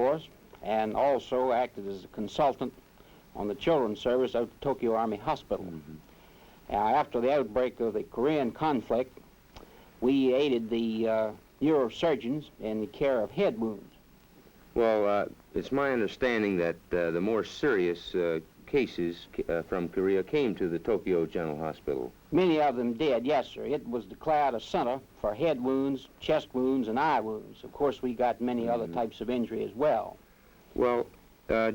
Force and also acted as a consultant on the children's service out at Tokyo Army Hospital. After the outbreak of the Korean conflict, we aided the neurosurgeons in the care of head wounds. Well, it's my understanding that the more serious cases from Korea came to the Tokyo General Hospital. Many of them did, yes, sir. It was declared a center for head wounds, chest wounds, and eye wounds. Of course, we got many other types of injury as well. Well, I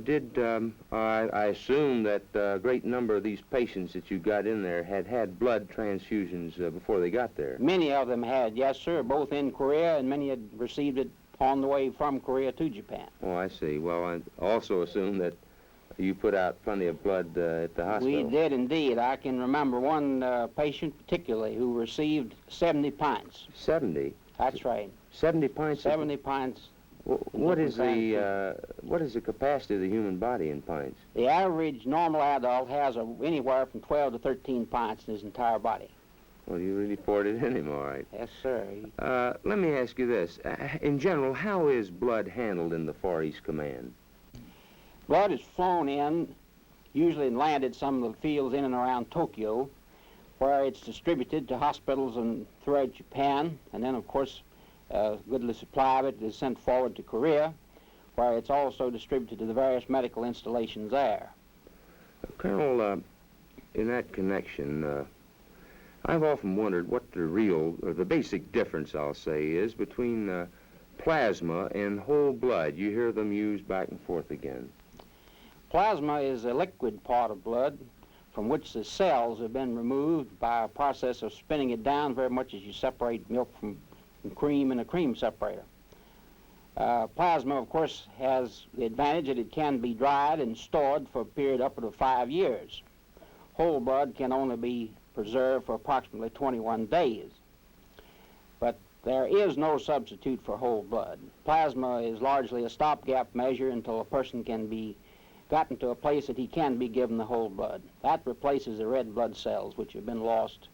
assume that a great number of these patients that you got in there had blood transfusions before they got there? Many of them had, yes, sir, both in Korea, and many had received it on the way from Korea to Japan. Oh, I see. Well, I also assume that you put out plenty of blood at the hospital. We did indeed. I can remember one patient particularly who received 70 pints. 70? That's right. 70 pints? 70 pints. What is the capacity of the human body in pints? The average normal adult has anywhere from 12 to 13 pints in his entire body. Well, you really poured it in him, all right. Yes, sir. Let me ask you this. In general, how is blood handled in the Far East Command? Blood is flown in, usually landed some of the fields in and around Tokyo, where it's distributed to hospitals and throughout Japan, and then, of course, a goodly supply of it is sent forward to Korea, where it's also distributed to the various medical installations there. Colonel, in that connection, I've often wondered what the real, or the basic difference, I'll say, is between plasma and whole blood. You hear them used back and forth again. Plasma is a liquid part of blood from which the cells have been removed by a process of spinning it down very much as you separate milk from cream in a cream separator. Plasma, of course, has the advantage that it can be dried and stored for a period up to 5 years. Whole blood can only be preserved for approximately 21 days. But there is no substitute for whole blood. Plasma is largely a stopgap measure until a person can be gotten to a place that he can be given the whole blood. That replaces the red blood cells, which have been lost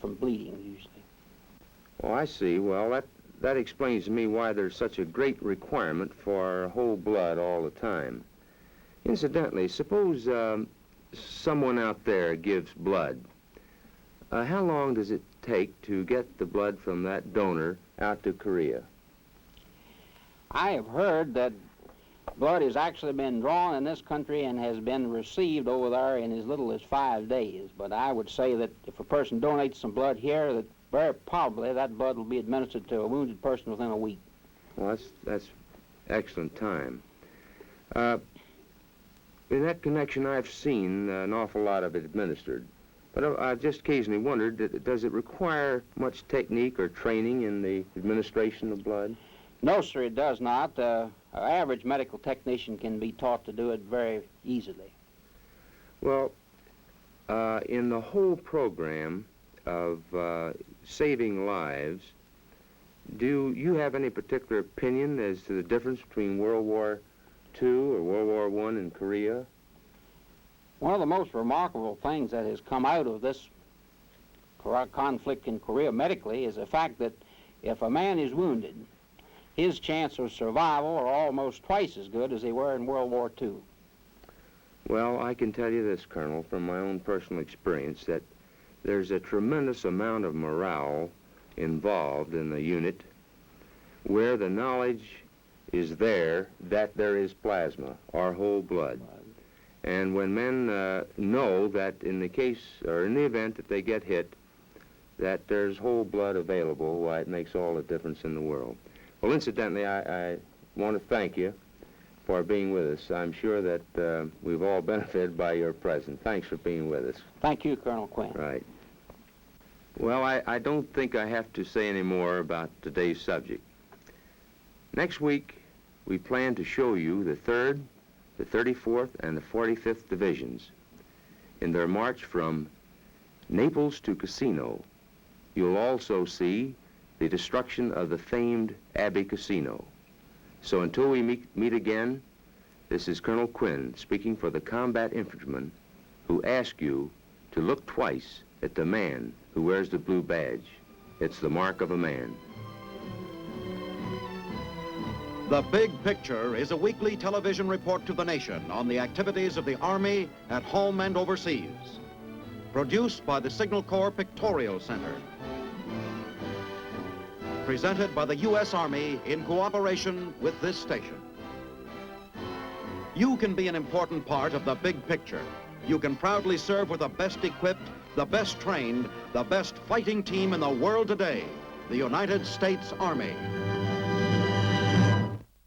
from bleeding, usually. Oh, I see. Well, that explains to me why there's such a great requirement for whole blood all the time. Incidentally, suppose someone out there gives blood. How long does it take to get the blood from that donor out to Korea? I have heard that blood has actually been drawn in this country and has been received over there in as little as 5 days. But I would say that if a person donates some blood here, that very probably that blood will be administered to a wounded person within a week. Well, that's excellent time. In that connection, I've seen an awful lot of it administered. But I've just occasionally wondered, does it require much technique or training in the administration of blood? No, sir, it does not. An average medical technician can be taught to do it very easily. Well, in the whole program of saving lives, do you have any particular opinion as to the difference between World War II or World War I in Korea? One of the most remarkable things that has come out of this conflict in Korea medically is the fact that if a man is wounded, his chance of survival are almost twice as good as they were in World War II. Well, I can tell you this, Colonel, from my own personal experience, that there's a tremendous amount of morale involved in the unit where the knowledge is there that there is plasma, or whole blood. And when men know that in the case, or in the event that they get hit, that there's whole blood available, why, it makes all the difference in the world. Well, incidentally, I want to thank you for being with us. I'm sure that we've all benefited by your presence. Thanks for being with us. Thank you, Colonel Quinn. Right. Well, I don't think I have to say any more about today's subject. Next week, we plan to show you the 3rd, the 34th, and the 45th Divisions in their march from Naples to Cassino. You'll also see the destruction of the famed Abbey Casino. So until we meet again, this is Colonel Quinn speaking for the combat infantryman who ask you to look twice at the man who wears the blue badge. It's the mark of a man. The Big Picture is a weekly television report to the nation on the activities of the Army at home and overseas. Produced by the Signal Corps Pictorial Center. Presented by the U.S. Army in cooperation with this station. You can be an important part of the big picture. You can proudly serve with the best equipped, the best trained, the best fighting team in the world today, the United States Army.